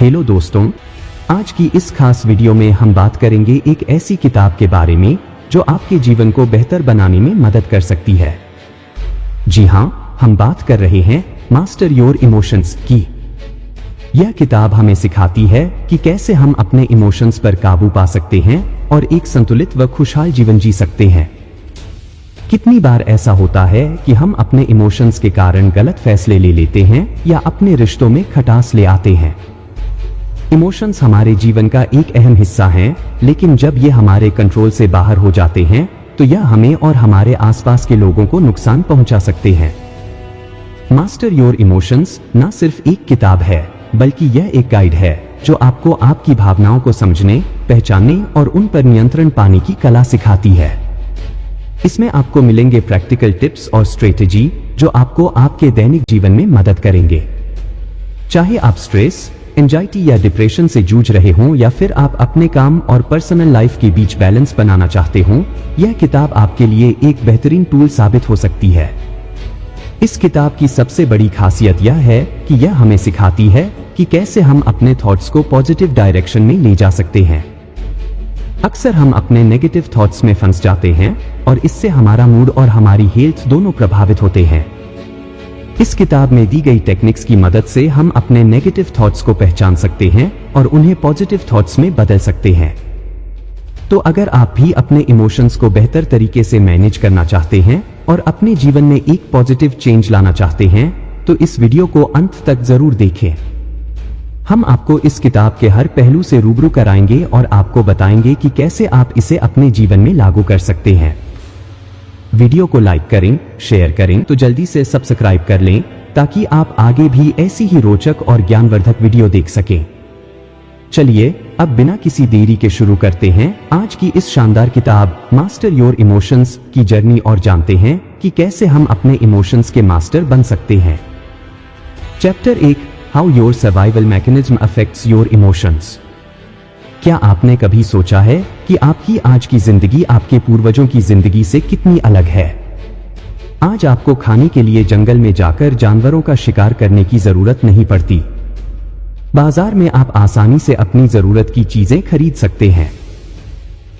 Hello दोस्तों, आज की इस खास वीडियो में हम बात करेंगे एक ऐसी किताब के बारे में जो आपके जीवन को बेहतर बनाने में मदद कर सकती है। जी हाँ, हम बात कर रहे हैं मास्टर योर इमोशंस की। यह किताब हमें सिखाती है कि कैसे हम अपने इमोशंस पर काबू पा सकते हैं और एक संतुलित व खुशहाल जीवन जी सकते हैं। कितनी बार ऐसा होता है कि हम अपने इमोशंस के कारण गलत फैसले ले लेते हैं या अपने रिश्तों में खटास ले आते हैं। इमोशंस हमारे जीवन का एक अहम हिस्सा हैं, लेकिन जब ये हमारे कंट्रोल से बाहर हो जाते हैं तो यह हमें और हमारे आसपास के लोगों को नुकसान पहुंचा सकते हैं। मास्टर योर इमोशंस न सिर्फ एक किताब है, बल्कि यह एक गाइड है जो आपको आपकी भावनाओं को समझने, पहचानने और उन पर नियंत्रण पाने की कला सिखाती है। इसमें आपको मिलेंगे प्रैक्टिकल टिप्स और स्ट्रेटेजी जो आपको आपके दैनिक जीवन में मदद करेंगे। चाहे आप स्ट्रेस, एंजाइटी या डिप्रेशन से जूझ रहे हों या फिर आप अपने काम और पर्सनल लाइफ के बीच बैलेंस बनाना चाहते हों, यह किताब आपके लिए एक बेहतरीन टूल साबित हो सकती है। इस किताब की सबसे बड़ी खासियत यह है कि यह हमें सिखाती है कि कैसे हम अपने थॉट्स को पॉजिटिव डायरेक्शन में ले जा सकते हैं। अक्सर हम अपने नेगेटिव थॉट्स में फंस जाते हैं और इससे हमारा मूड और हमारी हेल्थ दोनों प्रभावित होते हैं। इस किताब में दी गई टेक्निक्स की मदद से हम अपने नेगेटिव थॉट्स को पहचान सकते हैं और उन्हें पॉजिटिव थॉट्स में बदल सकते हैं। तो अगर आप भी अपने इमोशंस को बेहतर तरीके से मैनेज करना चाहते हैं और अपने जीवन में एक पॉजिटिव चेंज लाना चाहते हैं, तो इस वीडियो को अंत तक जरूर देखें। हम आपको इस किताब के हर पहलू से रूबरू कराएंगे और आपको बताएंगे कि कैसे आप इसे अपने जीवन में लागू कर सकते हैं। वीडियो को लाइक करें, शेयर करें तो जल्दी से सब्सक्राइब कर लें ताकि आप आगे भी ऐसी ही रोचक और ज्ञानवर्धक वीडियो देख सकें। चलिए अब बिना किसी देरी के शुरू करते हैं आज की इस शानदार किताब मास्टर योर इमोशंस की जर्नी और जानते हैं कि कैसे हम अपने इमोशंस के मास्टर बन सकते हैं। Chapter 1, how your survival mechanism affects your emotions. क्या आपने कभी सोचा है कि आपकी आज की जिंदगी आपके पूर्वजों की जिंदगी से कितनी अलग है? आज आपको खाने के लिए जंगल में जाकर जानवरों का शिकार करने की जरूरत नहीं पड़ती। बाजार में आप आसानी से अपनी जरूरत की चीजें खरीद सकते हैं।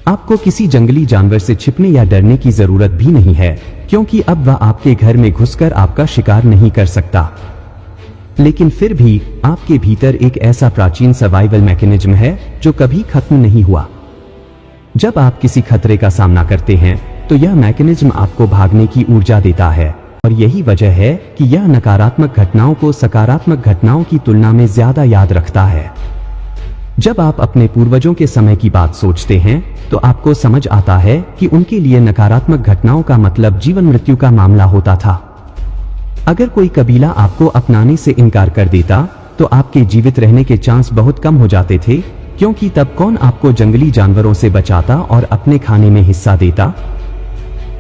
आपको किसी जंगली जानवर से छिपने या डरने की जरूरत भी नहीं है, क्योंकि अब वह आपके घर में घुसकर आपका शिकार नहीं कर सकता। लेकिन फिर भी आपके भीतर एक ऐसा प्राचीन सर्वाइवल मैकेनिज्म है जो कभी खत्म नहीं हुआ। जब आप किसी खतरे का सामना करते हैं तो यह मैकेनिज्म आपको भागने की ऊर्जा देता है, और यही वजह है कि यह नकारात्मक घटनाओं को सकारात्मक घटनाओं की तुलना में ज्यादा याद रखता है। जब आप अपने पूर्वजों के समय की बात सोचते हैं तो आपको समझ आता है कि उनके लिए नकारात्मक घटनाओं का मतलब जीवन मृत्यु का मामला होता था। अगर कोई कबीला आपको अपनाने से इनकार कर देता तो आपके जीवित रहने के चांस बहुत कम हो जाते थे, क्योंकि तब कौन आपको जंगली जानवरों से बचाता और अपने खाने में हिस्सा देता।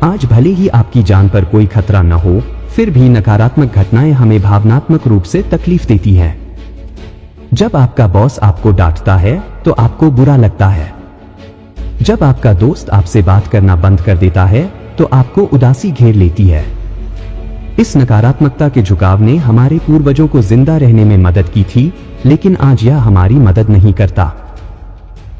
आज भले ही आपकी जान पर कोई खतरा न हो, फिर भी नकारात्मक घटनाएं हमें भावनात्मक रूप से तकलीफ देती हैं। जब आपका बॉस आपको डांटता है तो आपको बुरा लगता है। जब आपका दोस्त आपसे बात करना बंद कर देता है तो आपको उदासी घेर लेती है। इस नकारात्मकता के झुकाव ने हमारे पूर्वजों को जिंदा रहने में मदद की थी, लेकिन आज यह हमारी मदद नहीं करता।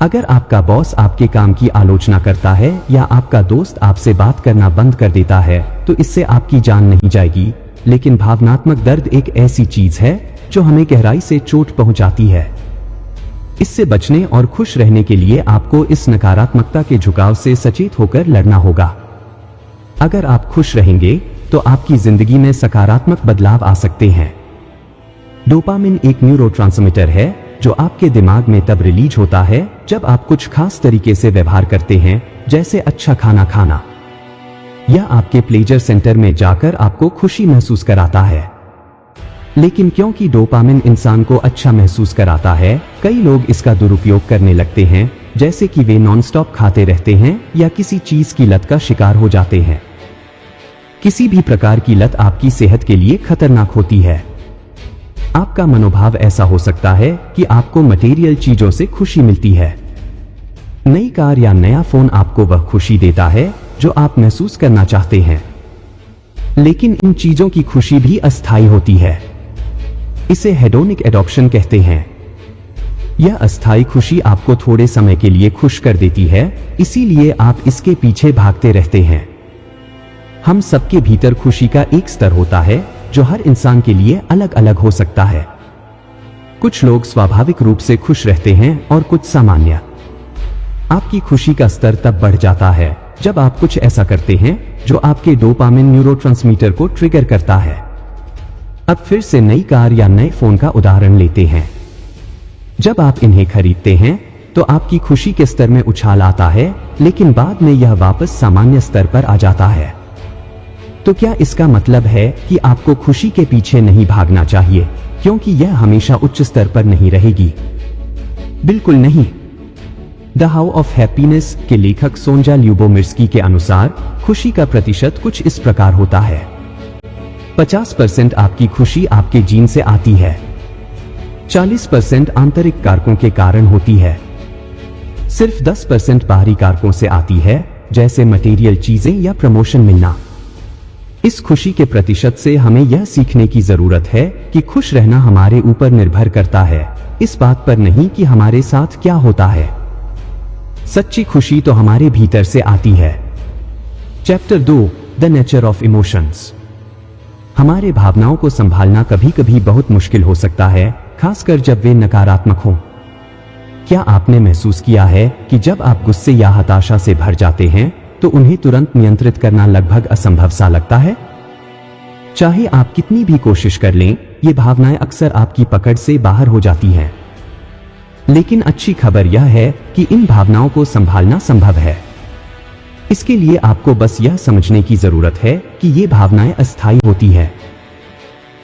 अगर आपका बॉस आपके काम की आलोचना करता है या आपका दोस्त आपसे बात करना बंद कर देता है तो इससे आपकी जान नहीं जाएगी, लेकिन भावनात्मक दर्द एक ऐसी चीज है जो हमें गहराई से चोट पहुंचाती है। इससे बचने और खुश रहने के लिए आपको इस नकारात्मकता के झुकाव से सचेत होकर लड़ना होगा। अगर आप खुश रहेंगे तो आपकी जिंदगी में सकारात्मक बदलाव आ सकते हैं। डोपामिन एक न्यूरोट्रांसमीटर है जो आपके दिमाग में तब रिलीज होता है जब आप कुछ खास तरीके से व्यवहार करते हैं, जैसे अच्छा खाना खाना। यह आपके प्लेजर सेंटर में जाकर आपको खुशी महसूस कराता है। लेकिन क्योंकि डोपामिन इंसान को अच्छा महसूस कराता है, कई लोग इसका दुरुपयोग करने लगते हैं, जैसे कि वे नॉनस्टॉप खाते रहते हैं या किसी चीज की लत का शिकार हो जाते हैं। किसी भी प्रकार की लत आपकी सेहत के लिए खतरनाक होती है। आपका मनोभाव ऐसा हो सकता है कि आपको मटेरियल चीजों से खुशी मिलती है। नई कार या नया फोन आपको वह खुशी देता है जो आप महसूस करना चाहते हैं, लेकिन इन चीजों की खुशी भी अस्थायी होती है। इसे हेडोनिक एडॉप्शन कहते हैं। यह अस्थायी खुशी आपको थोड़े समय के लिए खुश कर देती है, इसीलिए आप इसके पीछे भागते रहते हैं। हम सबके भीतर खुशी का एक स्तर होता है जो हर इंसान के लिए अलग अलग हो सकता है। कुछ लोग स्वाभाविक रूप से खुश रहते हैं और कुछ सामान्य। आपकी खुशी का स्तर तब बढ़ जाता है जब आप कुछ ऐसा करते हैं जो आपके डोपामिन न्यूरोट्रांसमीटर को ट्रिगर करता है। अब फिर से नई कार या नए फोन का उदाहरण लेते हैं। जब आप इन्हें खरीदते हैं तो आपकी खुशी के स्तर में उछाल आता है, लेकिन बाद में यह वापस सामान्य स्तर पर आ जाता है। तो क्या इसका मतलब है कि आपको खुशी के पीछे नहीं भागना चाहिए क्योंकि यह हमेशा उच्च स्तर पर नहीं रहेगी? बिल्कुल नहीं। द हाउ ऑफ हैप्पीनेस के लेखक सोंजा ल्यूबोमिर्स्की के अनुसार खुशी का प्रतिशत कुछ इस प्रकार होता है। 50% आपकी खुशी आपके जीन से आती है, 40% आंतरिक कारकों के कारण होती है, सिर्फ 10% बाहरी कारकों से आती है, जैसे मटेरियल चीजें या प्रमोशन मिलना। इस खुशी के प्रतिशत से हमें यह सीखने की जरूरत है कि खुश रहना हमारे ऊपर निर्भर करता है, इस बात पर नहीं कि हमारे साथ क्या होता है। सच्ची खुशी तो हमारे भीतर से आती है। Chapter 2, the nature of emotions. हमारे भावनाओं को संभालना कभी कभी बहुत मुश्किल हो सकता है, खासकर जब वे नकारात्मक हों। क्या आपने महसूस किया है कि जब आप गुस्से या हताशा से भर जाते हैं तो उन्हें तुरंत नियंत्रित करना लगभग असंभव सा लगता है? चाहे आप कितनी भी कोशिश कर लें, ये भावनाएं अक्सर आपकी पकड़ से बाहर हो जाती हैं। लेकिन अच्छी खबर यह है कि इन भावनाओं को संभालना संभव है। इसके लिए आपको बस यह समझने की जरूरत है कि ये भावनाएं अस्थायी होती है।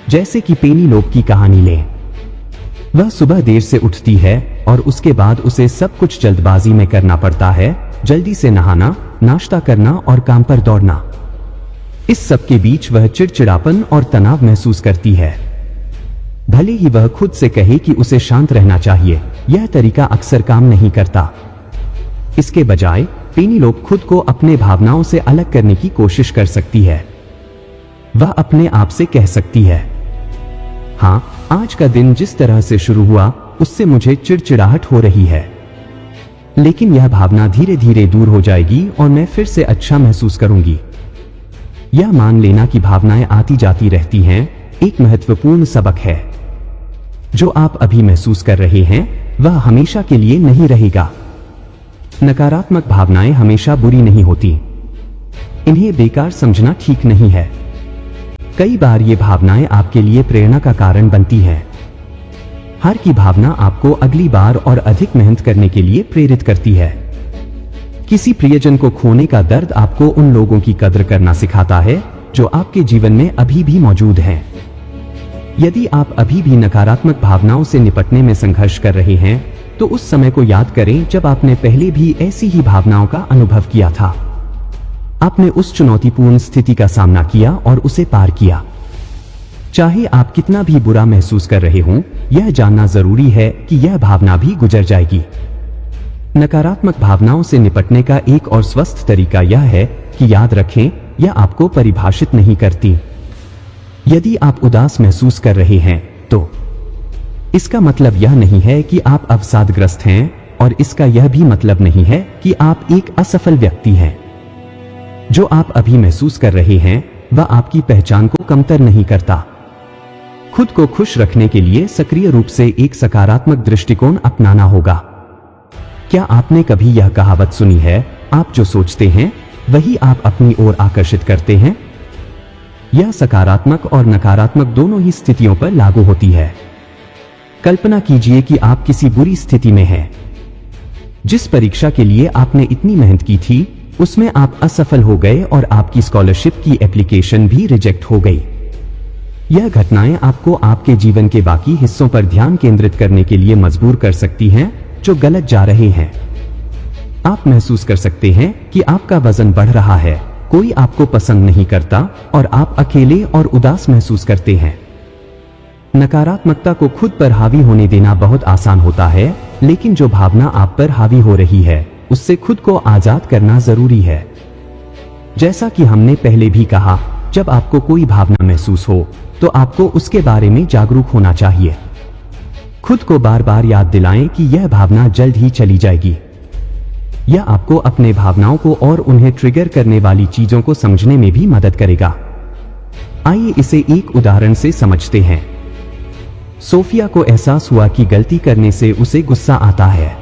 जैसे कि पेनीलोप की कहानी लें। वह सुबह देर से उठती है और उसके बाद उसे सब कुछ जल्दबाजी में करना पड़ता है, जल्दी से नहाना, नाश्ता करना और काम पर दौड़ना। इस सब के बीच वह चिड़चिड़ापन और तनाव महसूस करती है। भले ही वह खुद से कहे कि उसे शांत रहना चाहिए, यह तरीका अक्सर काम नहीं करता। इसके बजाय पेनीलोप खुद को अपने भावनाओं से अलग करने की कोशिश कर सकती है। वह अपने आप से कह सकती है, हाँ, आज का दिन जिस तरह से शुरू हुआ उससे मुझे चिड़चिड़ाहट हो रही है, लेकिन यह भावना धीरे धीरे दूर हो जाएगी और मैं फिर से अच्छा महसूस करूंगी। यह मान लेना कि भावनाएं आती जाती रहती हैं एक महत्वपूर्ण सबक है। जो आप अभी महसूस कर रहे हैं वह हमेशा के लिए नहीं रहेगा। नकारात्मक भावनाएं हमेशा बुरी नहीं होती। इन्हें बेकार समझना ठीक नहीं है। कई बार ये भावनाएं आपके लिए प्रेरणा का कारण बनती हैं। हार की भावना आपको अगली बार और अधिक मेहनत करने के लिए प्रेरित करती है। किसी प्रियजन को खोने का दर्द आपको उन लोगों की कद्र करना सिखाता है जो आपके जीवन में अभी भी मौजूद हैं। यदि आप अभी भी नकारात्मक भावनाओं से निपटने में संघर्ष कर रहे हैं तो उस समय को याद करें जब आपने पहले भी ऐसी ही भावनाओं का अनुभव किया था। आपने उस चुनौतीपूर्ण स्थिति का सामना किया और उसे पार किया। चाहे आप कितना भी बुरा महसूस कर रहे हों, यह जानना जरूरी है कि यह भावना भी गुजर जाएगी। नकारात्मक भावनाओं से निपटने का एक और स्वस्थ तरीका यह है कि याद रखें, यह आपको परिभाषित नहीं करती। यदि आप उदास महसूस कर रहे हैं तो इसका मतलब यह नहीं है कि आप अवसादग्रस्त हैं, और इसका यह भी मतलब नहीं है कि आप एक असफल व्यक्ति हैं। जो आप अभी महसूस कर रहे हैं वह आपकी पहचान को कमतर नहीं करता। खुद को खुश रखने के लिए सक्रिय रूप से एक सकारात्मक दृष्टिकोण अपनाना होगा। क्या आपने कभी यह कहावत सुनी है, आप जो सोचते हैं वही आप अपनी ओर आकर्षित करते हैं? यह सकारात्मक और नकारात्मक दोनों ही स्थितियों पर लागू होती है। कल्पना कीजिए कि आप किसी बुरी स्थिति में हैं। जिस परीक्षा के लिए आपने इतनी मेहनत की थी उसमें आप असफल हो गए और आपकी स्कॉलरशिप की एप्लीकेशन भी रिजेक्ट हो गई। यह घटनाएं आपको आपके जीवन के बाकी हिस्सों पर ध्यान केंद्रित करने के लिए मजबूर कर सकती हैं जो गलत जा रहे हैं। आप महसूस कर सकते हैं कि आपका वजन बढ़ रहा है, कोई आपको पसंद नहीं करता और आप अकेले और उदास महसूस करते हैं। नकारात्मकता को खुद पर हावी होने देना बहुत आसान होता है, लेकिन जो भावना आप पर हावी हो रही है उससे खुद को आजाद करना जरूरी है। जैसा कि हमने पहले भी कहा, जब आपको कोई भावना महसूस हो तो आपको उसके बारे में जागरूक होना चाहिए। खुद को बार बार याद दिलाएं कि यह भावना जल्द ही चली जाएगी। यह आपको अपने भावनाओं को और उन्हें ट्रिगर करने वाली चीजों को समझने में भी मदद करेगा। आइए इसे एक उदाहरण से समझते हैं। सोफिया को एहसास हुआ कि गलती करने से उसे गुस्सा आता है।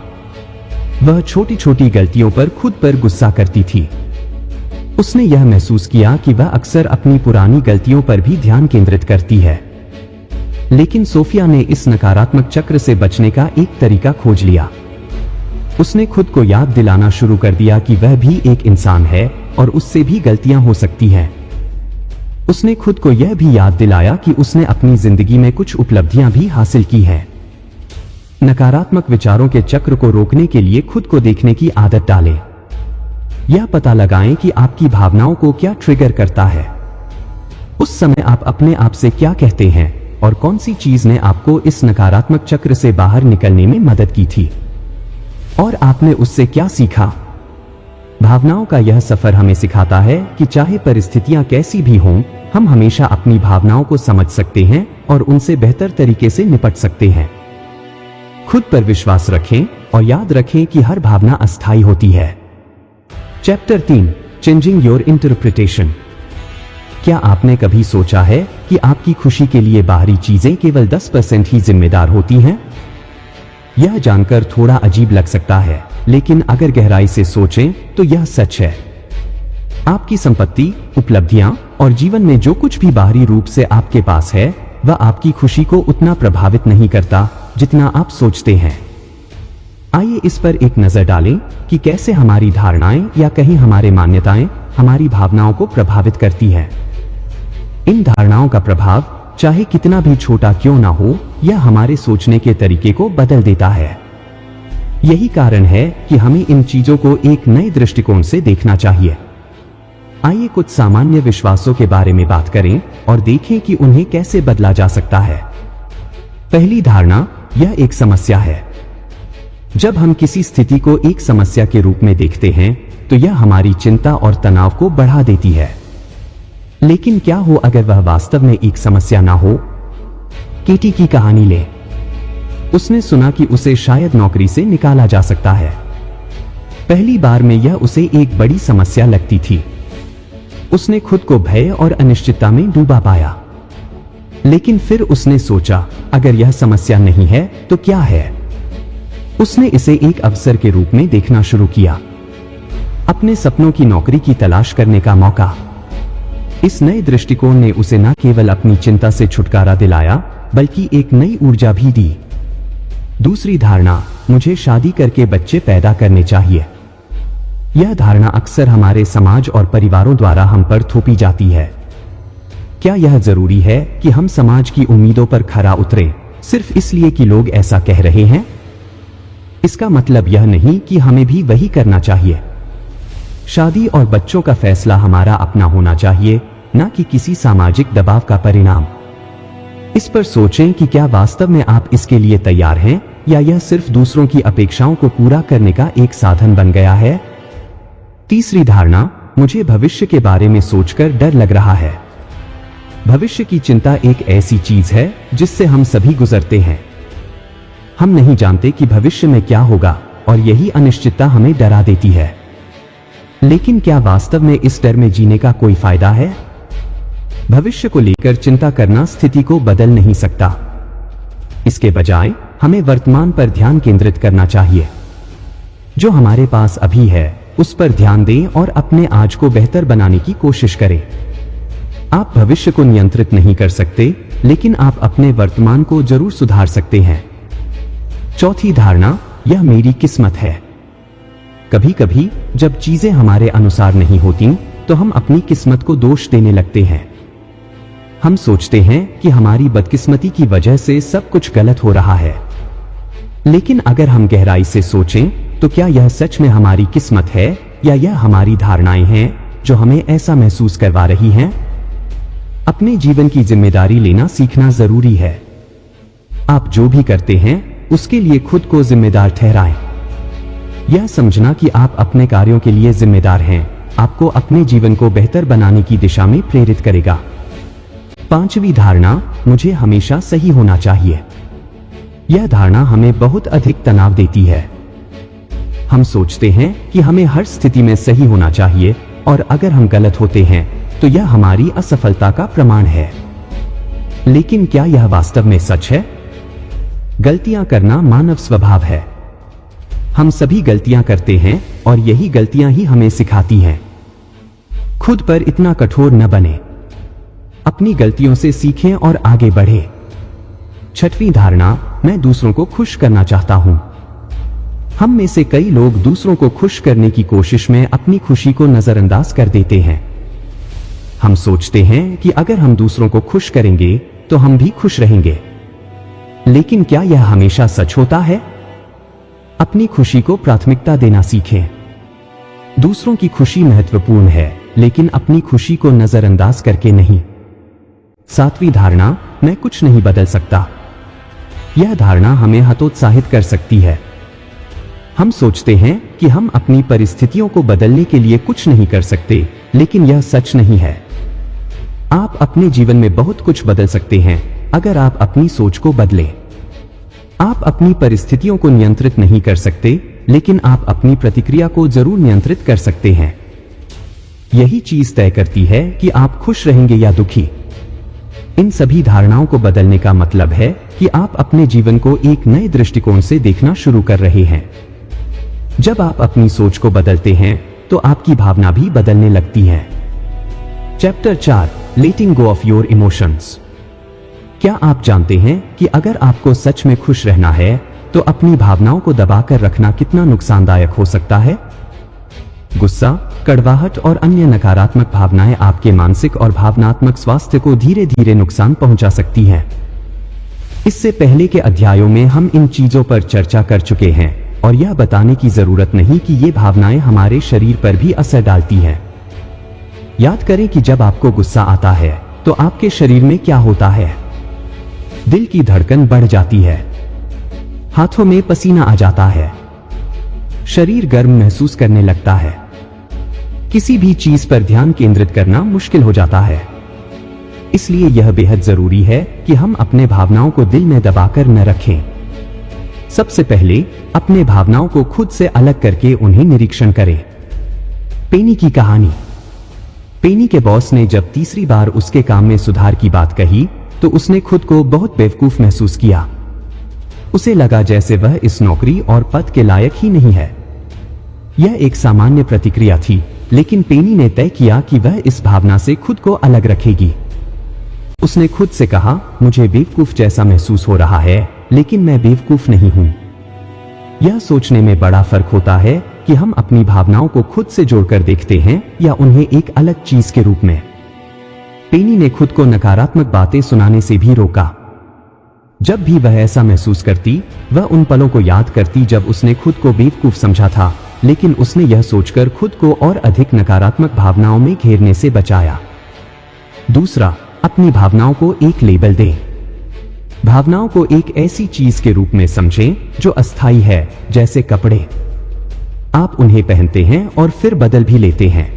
वह छोटी छोटी गलतियों पर खुद पर गुस्सा करती थी। उसने यह महसूस किया कि वह अक्सर अपनी पुरानी गलतियों पर भी ध्यान केंद्रित करती है। लेकिन सोफिया ने इस नकारात्मक चक्र से बचने का एक तरीका खोज लिया। उसने खुद को याद दिलाना शुरू कर दिया कि वह भी एक इंसान है और उससे भी गलतियां हो सकती हैं। उसने खुद को यह भी याद दिलाया कि उसने अपनी जिंदगी में कुछ उपलब्धियां भी हासिल की हैं। नकारात्मक विचारों के चक्र को रोकने के लिए खुद को देखने की आदत डालें। यह पता लगाएं कि आपकी भावनाओं को क्या ट्रिगर करता है। उस समय आप अपने आप से क्या कहते हैं और कौन सी चीज ने आपको इस नकारात्मक चक्र से बाहर निकलने में मदद की थी और आपने उससे क्या सीखा। भावनाओं का यह सफर हमें सिखाता है कि चाहे परिस्थितियां कैसी भी हों, हम हमेशा अपनी भावनाओं को समझ सकते हैं और उनसे बेहतर तरीके से निपट सकते हैं। खुद पर विश्वास रखें और याद रखें कि हर भावना अस्थायी होती है। Chapter 3, changing your interpretation. क्या आपने कभी सोचा है कि आपकी खुशी के लिए बाहरी चीजें केवल 10% ही जिम्मेदार होती हैं? यह जानकर थोड़ा अजीब लग सकता है, लेकिन अगर गहराई से सोचें तो यह सच है। आपकी संपत्ति, उपलब्धियां और जीवन में जो कुछ भी बाहरी रूप से आपके पास है, वह आपकी खुशी को उतना प्रभावित नहीं करता जितना आप सोचते हैं। आइए इस पर एक नजर डालें कि कैसे हमारी धारणाएं या कहीं हमारे मान्यताएं हमारी भावनाओं को प्रभावित करती है। इन धारणाओं का प्रभाव चाहे कितना भी छोटा क्यों ना हो, यह हमारे सोचने के तरीके को बदल देता है। यही कारण है कि हमें इन चीजों को एक नए दृष्टिकोण से देखना चाहिए। आइए कुछ सामान्य विश्वासों के बारे में बात करें और देखें कि उन्हें कैसे बदला जा सकता है। पहली धारणा, यह एक समस्या है। जब हम किसी स्थिति को एक समस्या के रूप में देखते हैं, तो यह हमारी चिंता और तनाव को बढ़ा देती है। लेकिन क्या हो अगर वह वास्तव में एक समस्या ना हो? केटी की कहानी ले। उसने सुना कि उसे शायद नौकरी से निकाला जा सकता है। पहली बार में यह उसे एक बड़ी समस्या लगती थी। उसने खुद को भय और अनिश्चितता में डूबा पाया। लेकिन फिर उसने सोचा, अगर यह समस्या नहीं है तो क्या है? उसने इसे एक अवसर के रूप में देखना शुरू किया, अपने सपनों की नौकरी की तलाश करने का मौका। इस नए दृष्टिकोण ने उसे न केवल अपनी चिंता से छुटकारा दिलाया, बल्कि एक नई ऊर्जा भी दी। दूसरी धारणा, मुझे शादी करके बच्चे पैदा करने चाहिए। यह धारणा अक्सर हमारे समाज और परिवारों द्वारा हम पर थोपी जाती है। क्या यह जरूरी है कि हम समाज की उम्मीदों पर खरा उतरें सिर्फ इसलिए कि लोग ऐसा कह रहे हैं? इसका मतलब यह नहीं कि हमें भी वही करना चाहिए। शादी और बच्चों का फैसला हमारा अपना होना चाहिए, न कि किसी सामाजिक दबाव का परिणाम। इस पर सोचें कि क्या वास्तव में आप इसके लिए तैयार हैं या यह सिर्फ दूसरों की अपेक्षाओं को पूरा करने का एक साधन बन गया है। तीसरी धारणा, मुझे भविष्य के बारे में सोचकर डर लग रहा है। भविष्य की चिंता एक ऐसी चीज है जिससे हम सभी गुजरते हैं। हम नहीं जानते कि भविष्य में क्या होगा और यही अनिश्चितता हमें डरा देती है। लेकिन क्या वास्तव में इस डर में जीने का कोई फायदा है? भविष्य को लेकर चिंता करना स्थिति को बदल नहीं सकता। इसके बजाय हमें वर्तमान पर ध्यान केंद्रित करना चाहिए। जो हमारे पास अभी है उस पर ध्यान दें और अपने आज को बेहतर बनाने की कोशिश करें। आप भविष्य को नियंत्रित नहीं कर सकते, लेकिन आप अपने वर्तमान को जरूर सुधार सकते हैं। चौथी धारणा, यह मेरी किस्मत है। कभी कभी जब चीजें हमारे अनुसार नहीं होती तो हम अपनी किस्मत को दोष देने लगते हैं। हम सोचते हैं कि हमारी बदकिस्मती की वजह से सब कुछ गलत हो रहा है। लेकिन अगर हम गहराई से सोचें तो क्या यह सच में हमारी किस्मत है या यह हमारी धारणाएं हैं जो हमें ऐसा महसूस करवा रही हैं? अपने जीवन की जिम्मेदारी लेना सीखना जरूरी है। आप जो भी करते हैं उसके लिए खुद को जिम्मेदार ठहराएं। यह समझना कि आप अपने कार्यों के लिए जिम्मेदार हैं, आपको अपने जीवन को बेहतर बनाने की दिशा में प्रेरित करेगा। पांचवी धारणा, मुझे हमेशा सही होना चाहिए। यह धारणा हमें बहुत अधिक तनाव देती है। हम सोचते हैं कि हमें हर स्थिति में सही होना चाहिए और अगर हम गलत होते हैं तो यह हमारी असफलता का प्रमाण है। लेकिन क्या यह वास्तव में सच है? गलतियां करना मानव स्वभाव है। हम सभी गलतियां करते हैं और यही गलतियां ही हमें सिखाती हैं। खुद पर इतना कठोर न बने। अपनी गलतियों से सीखें और आगे बढ़े। छठवीं धारणा, मैं दूसरों को खुश करना चाहता हूं। हम में से कई लोग दूसरों को खुश करने की कोशिश में अपनी खुशी को नजरअंदाज कर देते हैं। हम सोचते हैं कि अगर हम दूसरों को खुश करेंगे तो हम भी खुश रहेंगे। लेकिन क्या यह हमेशा सच होता है? अपनी खुशी को प्राथमिकता देना सीखें। दूसरों की खुशी महत्वपूर्ण है, लेकिन अपनी खुशी को नजरअंदाज करके नहीं। सातवीं धारणा, मैं कुछ नहीं बदल सकता। यह धारणा हमें हतोत्साहित कर सकती है। हम सोचते हैं कि हम अपनी परिस्थितियों को बदलने के लिए कुछ नहीं कर सकते, लेकिन यह सच नहीं है। आप अपने जीवन में बहुत कुछ बदल सकते हैं अगर आप अपनी सोच को बदलें। आप अपनी परिस्थितियों को नियंत्रित नहीं कर सकते, लेकिन आप अपनी प्रतिक्रिया को जरूर नियंत्रित कर सकते हैं। यही चीज तय करती है कि आप खुश रहेंगे या दुखी। इन सभी धारणाओं को बदलने का मतलब है कि आप अपने जीवन को एक नए दृष्टिकोण से देखना शुरू कर रहे हैं। जब आप अपनी सोच को बदलते हैं तो आपकी भावना भी बदलने लगती है। Chapter 4, letting go of your emotions. क्या आप जानते हैं कि अगर आपको सच में खुश रहना है तो अपनी भावनाओं को दबाकर रखना कितना नुकसानदायक हो सकता है? गुस्सा, कड़वाहट और अन्य नकारात्मक भावनाएं आपके मानसिक और भावनात्मक स्वास्थ्य को धीरे धीरे नुकसान पहुंचा सकती हैं। इससे पहले के अध्यायों में हम इन चीजों पर चर्चा कर चुके हैं और यह बताने की जरूरत नहीं कि ये भावनाएं हमारे शरीर पर भी असर डालती हैं। याद करें कि जब आपको गुस्सा आता है तो आपके शरीर में क्या होता है? दिल की धड़कन बढ़ जाती है, हाथों में पसीना आ जाता है, शरीर गर्म महसूस करने लगता है, किसी भी चीज पर ध्यान केंद्रित करना मुश्किल हो जाता है। इसलिए यह बेहद जरूरी है कि हम अपने भावनाओं को दिल में दबाकर न रखें। सबसे पहले अपने भावनाओं को खुद से अलग करके उन्हें निरीक्षण करें। पेनी की कहानी। पेनी के बॉस ने जब तीसरी बार उसके काम में सुधार की बात कही तो उसने खुद को बहुत बेवकूफ महसूस किया। उसे लगा जैसे वह इस नौकरी और पद के लायक ही नहीं है। यह एक सामान्य प्रतिक्रिया थी, लेकिन पेनी ने तय किया कि वह इस भावना से खुद को अलग रखेगी। उसने खुद से कहा, मुझे बेवकूफ जैसा महसूस हो रहा है, लेकिन मैं बेवकूफ नहीं हूं। यह सोचने में बड़ा फर्क होता है कि हम अपनी भावनाओं को खुद से जोड़कर देखते हैं या उन्हें एक अलग चीज के रूप में। पेनी ने खुद को नकारात्मक बातें सुनाने से भी रोका। जब भी वह ऐसा महसूस करती, वह उन पलों को याद करती जब उसने खुद को बेवकूफ समझा था, लेकिन उसने यह सोचकर खुद को और अधिक नकारात्मक भावनाओं में घेरने से बचाया। दूसरा, अपनी भावनाओं को एक लेबल दें। भावनाओं को एक ऐसी चीज के रूप में समझें जो अस्थायी है, जैसे कपड़े। आप उन्हें पहनते हैं और फिर बदल भी लेते हैं।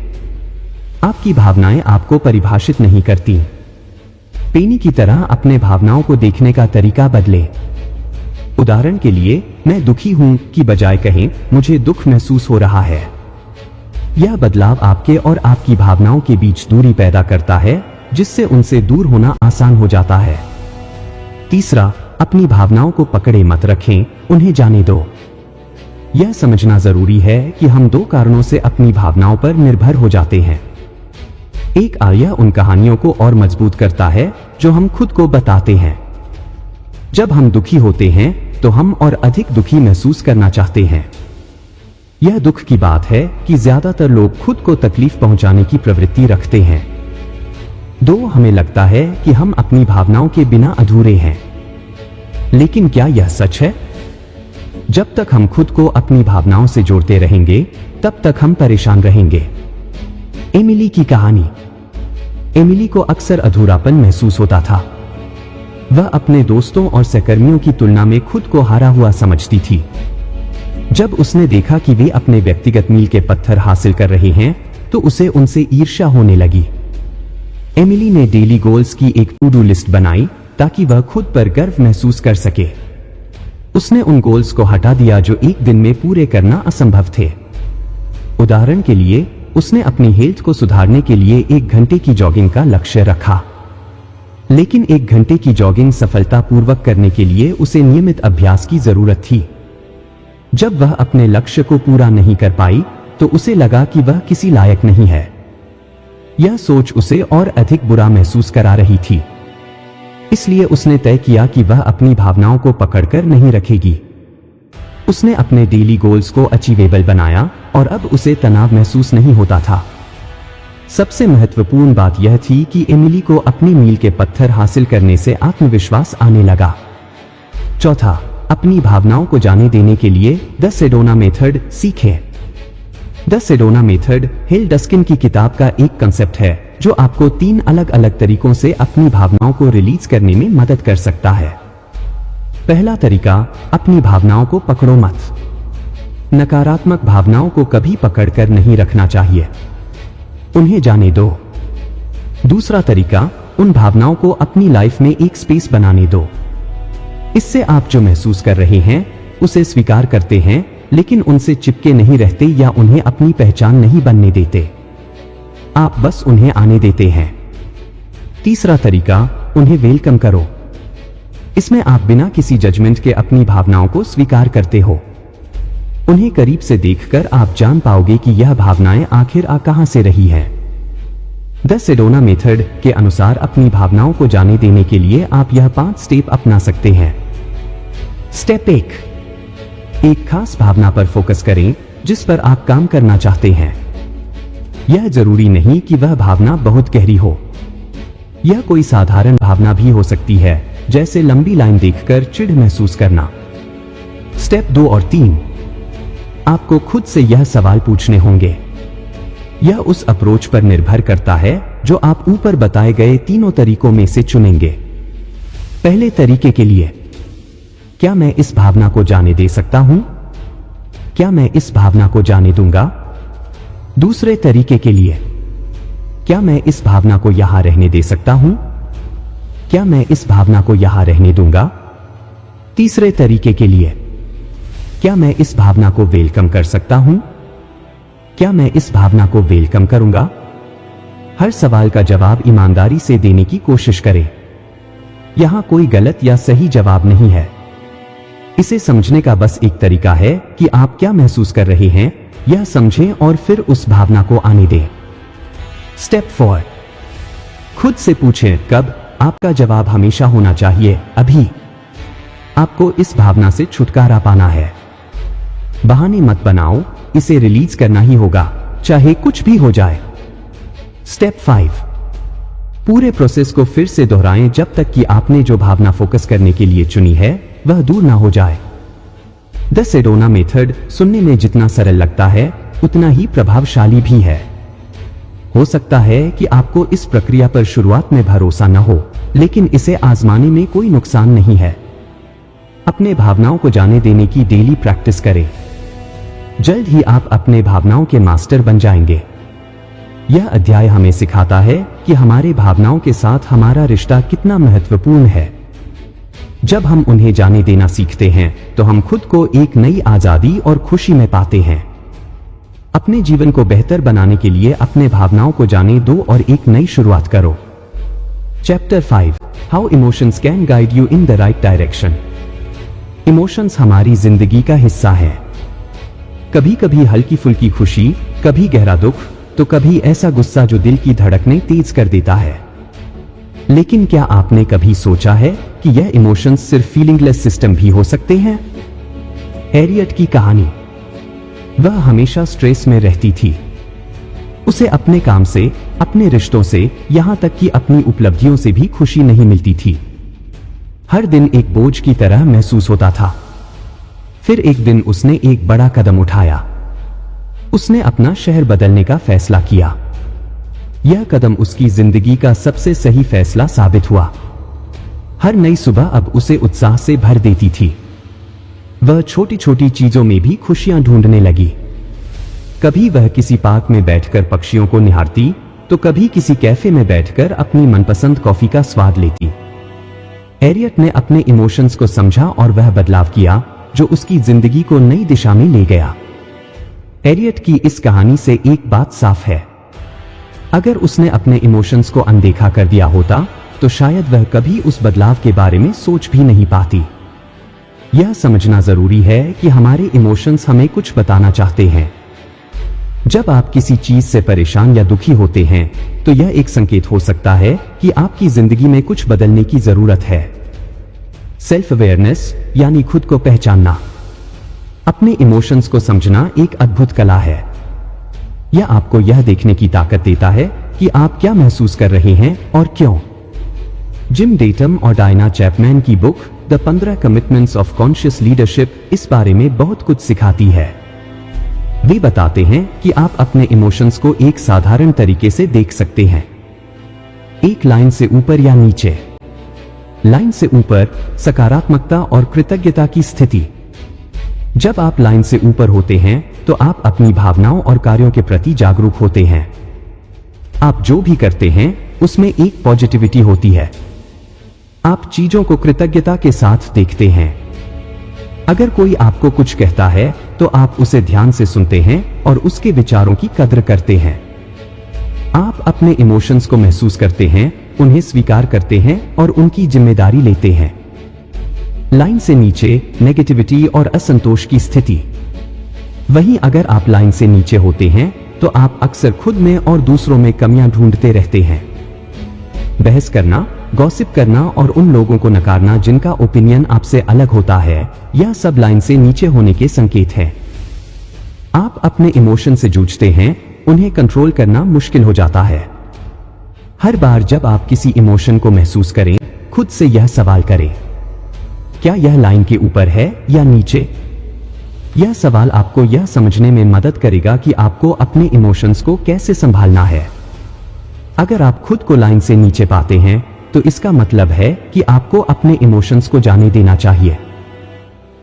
आपकी भावनाएं आपको परिभाषित नहीं करती। पेनी की तरह अपने भावनाओं को देखने का तरीका बदले। उदाहरण के लिए, मैं दुखी हूं की बजाय कहें, मुझे दुख महसूस हो रहा है। यह बदलाव आपके और आपकी भावनाओं के बीच दूरी पैदा करता है, जिससे उनसे दूर होना आसान हो जाता है। तीसरा, अपनी भावनाओं को पकड़े मत रखें, उन्हें जाने दो। यह समझना जरूरी है कि हम दो कारणों से अपनी भावनाओं पर निर्भर हो जाते हैं। एक, यह उन कहानियों को और मजबूत करता है जो हम खुद को बताते हैं। जब हम दुखी होते हैं तो हम और अधिक दुखी महसूस करना चाहते हैं। यह दुख की बात है कि ज्यादातर लोग खुद को तकलीफ पहुंचाने की प्रवृत्ति रखते हैं। दो, हमें लगता है कि हम अपनी भावनाओं के बिना अधूरे हैं। लेकिन क्या यह सच है? जब तक हम खुद को अपनी भावनाओं से जोड़ते रहेंगे, तब तक हम परेशान रहेंगे। एमिली की कहानी। एमिली को अक्सर अधूरापन महसूस होता था। वह अपने दोस्तों और सहकर्मियों की तुलना में खुद को हारा हुआ समझती थी। जब उसने देखा कि वे अपने व्यक्तिगत मील के पत्थर हासिल कर रहे हैं, तो उसे उनसे ईर्ष्या होने लगी। एमिली ने डेली गोल्स की एक टू डू लिस्ट बनाई ताकि वह खुद पर गर्व महसूस कर सके। उसने उन गोल्स को हटा दिया जो एक दिन में पूरे करना असंभव थे। उदाहरण के लिए, उसने अपनी हेल्थ को सुधारने के लिए 1 घंटे की जॉगिंग का लक्ष्य रखा, लेकिन 1 घंटे की जॉगिंग सफलतापूर्वक करने के लिए उसे नियमित अभ्यास की जरूरत थी। जब वह अपने लक्ष्य को पूरा नहीं कर पाई तो उसे लगा कि वह किसी लायक नहीं है। यह सोच उसे और अधिक बुरा महसूस करा रही थी। इसलिए उसने तय किया कि वह अपनी भावनाओं को पकड़कर नहीं रखेगी। उसने अपने डेली गोल्स को अचीवेबल बनाया और अब उसे तनाव महसूस नहीं होता था। सबसे महत्वपूर्ण बात यह थी कि एमिली को अपनी मील के पत्थर हासिल करने से आत्मविश्वास आने लगा। चौथा, अपनी भावनाओं को जाने देने के लिए द सेडोना मेथड सीखें। द सेडोना मेथड हिल डस्किन की किताब का एक कंसेप्ट है जो आपको 3 अलग अलग तरीकों से अपनी भावनाओं को रिलीज करने में मदद कर सकता है। पहला तरीका, अपनी भावनाओं को पकड़ो मत। नकारात्मक भावनाओं को कभी पकड़कर नहीं रखना चाहिए, उन्हें जाने दो। दूसरा तरीका, उन भावनाओं को अपनी लाइफ में एक स्पेस बनाने दो। इससे आप जो महसूस कर रहे हैं उसे स्वीकार करते हैं, लेकिन उनसे चिपके नहीं रहते या उन्हें अपनी पहचान नहीं बनने देते। आप बस उन्हें आने देते हैं। तीसरा तरीका, उन्हें वेलकम करो। इसमें आप बिना किसी जजमेंट के अपनी भावनाओं को स्वीकार करते हो। उन्हें करीब से देखकर आप जान पाओगे कि यह भावनाएं आखिर कहां से रही हैं। द सेडोना मेथड के अनुसार अपनी भावनाओं को जाने देने के लिए आप यह 5 स्टेप अपना सकते हैं। स्टेप 1, एक खास भावना पर फोकस करें जिस पर आप काम करना चाहते हैं। यह जरूरी नहीं कि वह भावना बहुत गहरी हो। यह कोई साधारण भावना भी हो सकती है, जैसे लंबी लाइन देखकर चिढ़ महसूस करना। स्टेप 2 और 3, आपको खुद से यह सवाल पूछने होंगे। यह उस अप्रोच पर निर्भर करता है जो आप ऊपर बताए गए तीनों तरीकों में से चुनेंगे। पहले तरीके के लिए, क्या मैं इस भावना को जाने दे सकता हूं? क्या मैं इस भावना को जाने दूंगा? दूसरे तरीके के लिए, क्या मैं इस भावना को यहां रहने दे सकता हूं? क्या मैं इस भावना को यहां रहने दूंगा? तीसरे तरीके के लिए, क्या मैं इस भावना को वेलकम कर सकता हूं? क्या मैं इस भावना को वेलकम करूंगा? हर सवाल का जवाब ईमानदारी से देने की कोशिश करें। यहां कोई गलत या सही जवाब नहीं है। इसे समझने का बस एक तरीका है कि आप क्या महसूस कर रहे हैं, यह समझें और फिर उस भावना को आने दें। स्टेप 4, खुद से पूछें कब। आपका जवाब हमेशा होना चाहिए अभी। आपको इस भावना से छुटकारा पाना है। बहाने मत बनाओ, इसे रिलीज करना ही होगा, चाहे कुछ भी हो जाए। स्टेप 5, पूरे प्रोसेस को फिर से दोहराएं जब तक कि आपने जो भावना फोकस करने के लिए चुनी है वह दूर ना हो जाए। द सेडोना मेथड सुनने में जितना सरल लगता है उतना ही प्रभावशाली भी है। हो सकता है कि आपको इस प्रक्रिया पर शुरुआत में भरोसा न हो, लेकिन इसे आजमाने में कोई नुकसान नहीं है। अपने भावनाओं को जाने देने की डेली प्रैक्टिस करें। जल्द ही आप अपने भावनाओं के मास्टर बन जाएंगे। यह अध्याय हमें सिखाता है कि हमारे भावनाओं के साथ हमारा रिश्ता कितना महत्वपूर्ण है। जब हम उन्हें जाने देना सीखते हैं तो हम खुद को एक नई आजादी और खुशी में पाते हैं। अपने जीवन को बेहतर बनाने के लिए अपने भावनाओं को जाने दो और एक नई शुरुआत करो। Chapter 5, how emotions can guide you in the right direction. Emotions हमारी जिंदगी का हिस्सा है। कभी कभी हल्की फुल्की खुशी, कभी गहरा दुख, तो कभी ऐसा गुस्सा जो दिल की धड़कनें तेज कर देता है। लेकिन क्या आपने कभी सोचा है कि यह इमोशंस सिर्फ फीलिंगलेस सिस्टम भी हो सकते हैं? हैरियट की कहानी, वह हमेशा स्ट्रेस में रहती थी। उसे अपने काम से, अपने रिश्तों से, यहां तक कि अपनी उपलब्धियों से भी खुशी नहीं मिलती थी। हर दिन एक बोझ की तरह महसूस होता था। फिर एक दिन उसने एक बड़ा कदम उठाया। उसने अपना शहर बदलने का फैसला किया। यह कदम उसकी जिंदगी का सबसे सही फैसला साबित हुआ। हर नई सुबह अब उसे उत्साह से भर देती थी। वह छोटी छोटी चीजों में भी खुशियां ढूंढने लगी। कभी वह किसी पार्क में बैठकर पक्षियों को निहारती, तो कभी किसी कैफे में बैठकर अपनी मनपसंद कॉफी का स्वाद लेती। एरियट ने अपने इमोशंस को समझा और वह बदलाव किया जो उसकी जिंदगी को नई दिशा में ले गया। एरियट की इस कहानी से एक बात साफ है, अगर उसने अपने इमोशंस को अनदेखा कर दिया होता तो शायद वह कभी उस बदलाव के बारे में सोच भी नहीं पाती। यह समझना जरूरी है कि हमारे इमोशंस हमें कुछ बताना चाहते हैं। जब आप किसी चीज से परेशान या दुखी होते हैं तो यह एक संकेत हो सकता है कि आपकी जिंदगी में कुछ बदलने की जरूरत है। सेल्फ अवेयरनेस यानी खुद को पहचानना। अपने इमोशंस को समझना एक अद्भुत कला है। यह आपको यह देखने की ताकत देता है कि आप क्या महसूस कर रहे हैं और क्यों। जिम डेटम और डायना चैपमैन की book the 15 commitments of conscious leadership इस बारे में बहुत कुछ सिखाती है। वे बताते हैं कि आप अपने इमोशंस को एक साधारण तरीके से देख सकते हैं, एक लाइन से ऊपर या नीचे। लाइन से ऊपर सकारात्मकता और कृतज्ञता की स्थिति। जब आप लाइन से ऊपर होते हैं तो आप अपनी भावनाओं और कार्यों के प्रति जागरूक होते हैं। आप जो भी करते हैं उसमें एक पॉजिटिविटी होती है। आप चीजों को कृतज्ञता के साथ देखते हैं। अगर कोई आपको कुछ कहता है तो आप उसे ध्यान से सुनते हैं और उसके विचारों की कद्र करते हैं। आप अपने इमोशंस को महसूस करते हैं, उन्हें स्वीकार करते हैं और उनकी जिम्मेदारी लेते हैं। लाइन से नीचे नेगेटिविटी और असंतोष की स्थिति। वहीं अगर आप लाइन से नीचे होते हैं तो आप अक्सर खुद में और दूसरों में कमियां ढूंढते रहते हैं। बहस करना, गॉसिप करना और उन लोगों को नकारना जिनका ओपिनियन आपसे अलग होता है, यह सब लाइन से नीचे होने के संकेत हैं। आप अपने इमोशन से जूझते हैं, उन्हें कंट्रोल करना मुश्किल हो जाता है। हर बार जब आप किसी इमोशन को महसूस करें, खुद से यह सवाल करें, क्या यह लाइन के ऊपर है या नीचे? यह सवाल आपको यह समझने में मदद करेगा कि आपको अपने इमोशंस को कैसे संभालना है। अगर आप खुद को लाइन से नीचे पाते हैं तो इसका मतलब है कि आपको अपने इमोशंस को जाने देना चाहिए।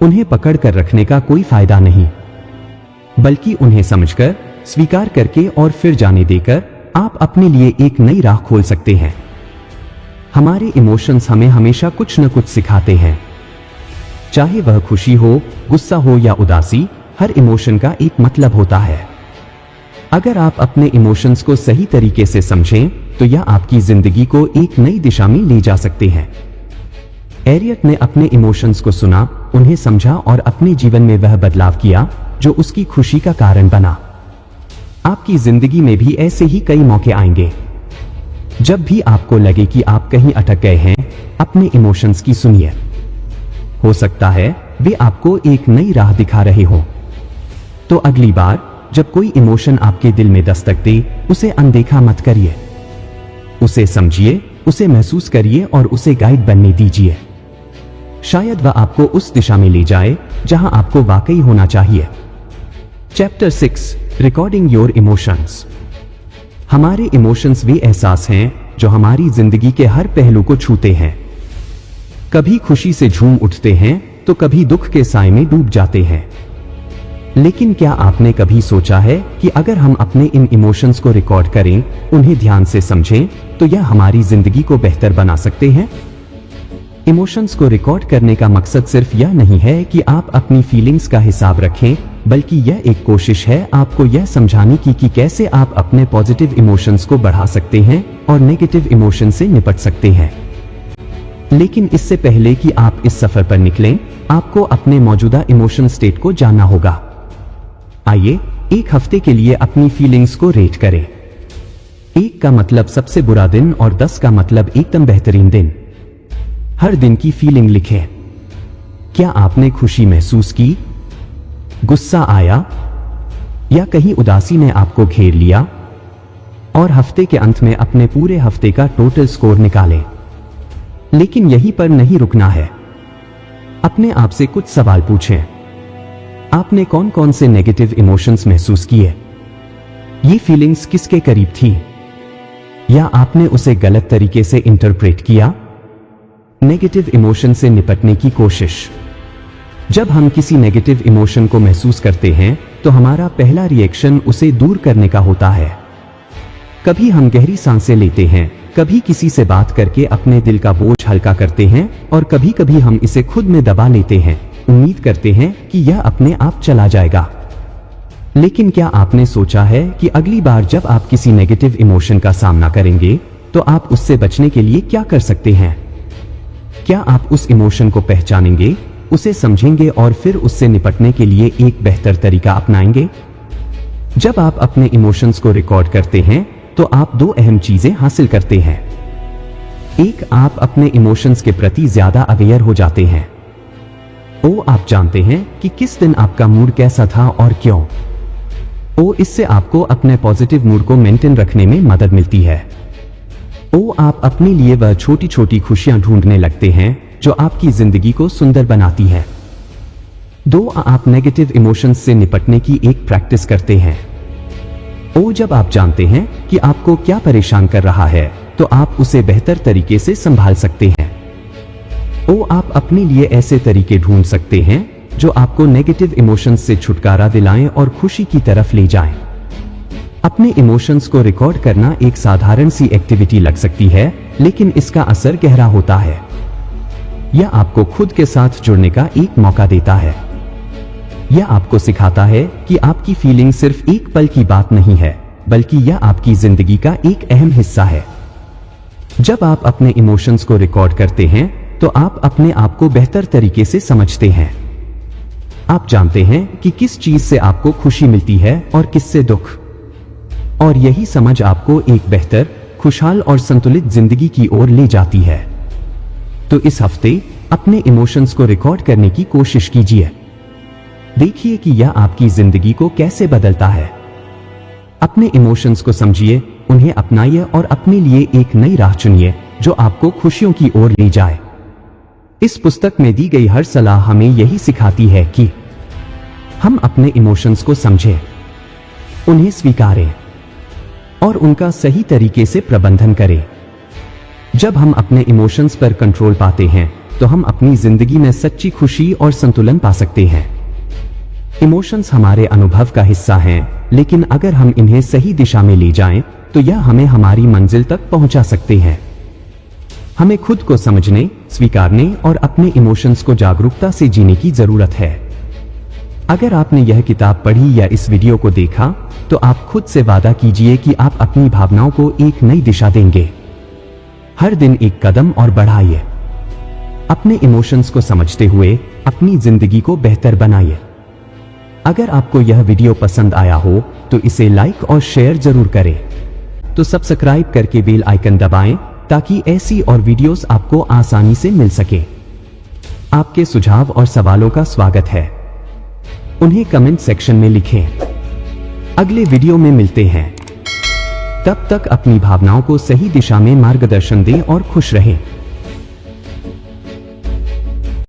उन्हें पकड़ कर रखने का कोई फायदा नहीं, बल्कि उन्हें समझकर, स्वीकार करके और फिर जाने देकर आप अपने लिए एक नई राह खोल सकते हैं। हमारे इमोशंस हमें हमेशा कुछ न कुछ सिखाते हैं, चाहे वह खुशी हो, गुस्सा हो या उदासी, हर इमोशन का एक मतलब होता है। अगर आप अपने इमोशंस को सही तरीके से समझें तो यह आपकी जिंदगी को एक नई दिशा में ले जा सकते हैं। एरियट ने अपने इमोशंस को सुना, उन्हें समझा और अपने जीवन में वह बदलाव किया जो उसकी खुशी का कारण बना। आपकी जिंदगी में भी ऐसे ही कई मौके आएंगे। जब भी आपको लगे कि आप कहीं अटक गए हैं, अपने इमोशंस की सुनिए। हो सकता है वे आपको एक नई राह दिखा रहे हो। तो अगली बार जब कोई इमोशन आपके दिल में दस्तक दे, उसे अनदेखा मत करिए। उसे समझिए, उसे महसूस करिए और उसे गाइड बनने दीजिए। शायद वह आपको उस दिशा में ले जाए जहां आपको वाकई होना चाहिए। Chapter 6, recording your emotions. हमारे इमोशंस वे एहसास हैं जो हमारी जिंदगी के हर पहलू को छूते हैं। कभी खुशी से झूम उठते हैं तो कभी दुख के साए में डूब जाते हैं। लेकिन क्या आपने कभी सोचा है कि अगर हम अपने इन इमोशंस को रिकॉर्ड करें, उन्हें ध्यान से समझें, तो यह हमारी जिंदगी को बेहतर बना सकते हैं? इमोशंस को रिकॉर्ड करने का मकसद सिर्फ यह नहीं है कि आप अपनी फीलिंग्स का हिसाब रखें, बल्कि यह एक कोशिश है आपको यह समझाने की कि कैसे आप अपने पॉजिटिव इमोशंस को बढ़ा सकते हैं और नेगेटिव इमोशन से निपट सकते हैं। लेकिन इससे पहले कि आप इस सफर पर निकलें, आपको अपने मौजूदा इमोशन स्टेट को जानना होगा। आइए एक हफ्ते के लिए अपनी फीलिंग्स को रेट करें। 1 का मतलब सबसे बुरा दिन और 10 का मतलब एकदम बेहतरीन दिन। हर दिन की फीलिंग लिखें। क्या आपने खुशी महसूस की, गुस्सा आया या कहीं उदासी ने आपको घेर लिया? और हफ्ते के अंत में अपने पूरे हफ्ते का टोटल स्कोर निकालें। लेकिन यहीं पर नहीं रुकना है। अपने आप से कुछ सवाल पूछें। आपने कौन कौन से नेगेटिव इमोशंस महसूस किए? ये फीलिंग्स किसके करीब थी? या आपने उसे गलत तरीके से इंटरप्रेट किया? नेगेटिव इमोशन से निपटने की कोशिश। जब हम किसी नेगेटिव इमोशन को महसूस करते हैं तो हमारा पहला रिएक्शन उसे दूर करने का होता है। कभी हम गहरी सांसें लेते हैं, कभी किसी से बात करके अपने दिल का बोझ हल्का करते हैं और कभी कभी हम इसे खुद में दबा लेते हैं, उम्मीद करते हैं कि यह अपने आप चला जाएगा। लेकिन क्या आपने सोचा है कि अगली बार जब आप किसी नेगेटिव इमोशन का सामना करेंगे तो आप उससे बचने के लिए क्या कर सकते हैं? क्या आप उस इमोशन को पहचानेंगे, उसे समझेंगे और फिर उससे निपटने के लिए एक बेहतर तरीका अपनाएंगे? जब आप अपने इमोशंस को रिकॉर्ड करते हैं तो आप दो अहम चीजें हासिल करते हैं। एक, आप अपने इमोशंस के प्रति ज्यादा अवेयर हो जाते हैं। आप जानते हैं कि किस दिन आपका मूड कैसा था और क्यों। इससे आपको अपने पॉजिटिव मूड को मेंटेन रखने में मदद मिलती है। आप अपने लिए वह छोटी छोटी खुशियां ढूंढने लगते हैं जो आपकी जिंदगी को सुंदर बनाती है। 2, आप नेगेटिव इमोशंस से निपटने की एक प्रैक्टिस करते हैं। जब आप जानते हैं कि आपको क्या परेशान कर रहा है तो आप उसे बेहतर तरीके से संभाल सकते हैं। आप अपने लिए ऐसे तरीके ढूंढ सकते हैं जो आपको नेगेटिव इमोशंस से छुटकारा दिलाएं और खुशी की तरफ ले जाएं। अपने इमोशंस को रिकॉर्ड करना एक साधारण सी एक्टिविटी लग सकती है, लेकिन इसका असर गहरा होता है। यह आपको खुद के साथ जुड़ने का एक मौका देता है। यह आपको सिखाता है कि आपकी फीलिंग सिर्फ एक पल की बात नहीं है, बल्कि यह आपकी जिंदगी का एक अहम हिस्सा है। जब आप अपने इमोशंस को रिकॉर्ड करते हैं तो आप अपने आप को बेहतर तरीके से समझते हैं। आप जानते हैं कि किस चीज से आपको खुशी मिलती है और किससे दुख, और यही समझ आपको एक बेहतर, खुशहाल और संतुलित जिंदगी की ओर ले जाती है। तो इस हफ्ते अपने इमोशंस को रिकॉर्ड करने की कोशिश कीजिए। देखिए कि यह आपकी जिंदगी को कैसे बदलता है। अपने इमोशंस को समझिए, उन्हें अपनाइए और अपने लिए एक नई राह चुनिए जो आपको खुशियों की ओर ले जाए। इस पुस्तक में दी गई हर सलाह हमें यही सिखाती है कि हम अपने इमोशंस को समझें, उन्हें स्वीकारें और उनका सही तरीके से प्रबंधन करें। जब हम अपने इमोशंस पर कंट्रोल पाते हैं तो हम अपनी जिंदगी में सच्ची खुशी और संतुलन पा सकते हैं। इमोशंस हमारे अनुभव का हिस्सा हैं, लेकिन अगर हम इन्हें सही दिशा में ले जाएं, तो यह हमें हमारी मंजिल तक पहुंचा सकते हैं। हमें खुद को समझने, स्वीकारने और अपने इमोशंस को जागरूकता से जीने की जरूरत है। अगर आपने यह किताब पढ़ी या इस वीडियो को देखा, तो आप खुद से वादा कीजिए कि आप अपनी भावनाओं को एक नई दिशा देंगे। हर दिन एक कदम और बढ़ाइए। अपने इमोशंस को समझते हुए अपनी जिंदगी को बेहतर बनाइए। अगर आपको यह वीडियो पसंद आया हो तो इसे लाइक और शेयर जरूर करें। तो सब्सक्राइब करके बेल आइकन दबाएं ताकि ऐसी और वीडियोस आपको आसानी से मिल सके। आपके सुझाव और सवालों का स्वागत है, उन्हें कमेंट सेक्शन में लिखें। अगले वीडियो में मिलते हैं, तब तक अपनी भावनाओं को सही दिशा में मार्गदर्शन दें और खुश रहें।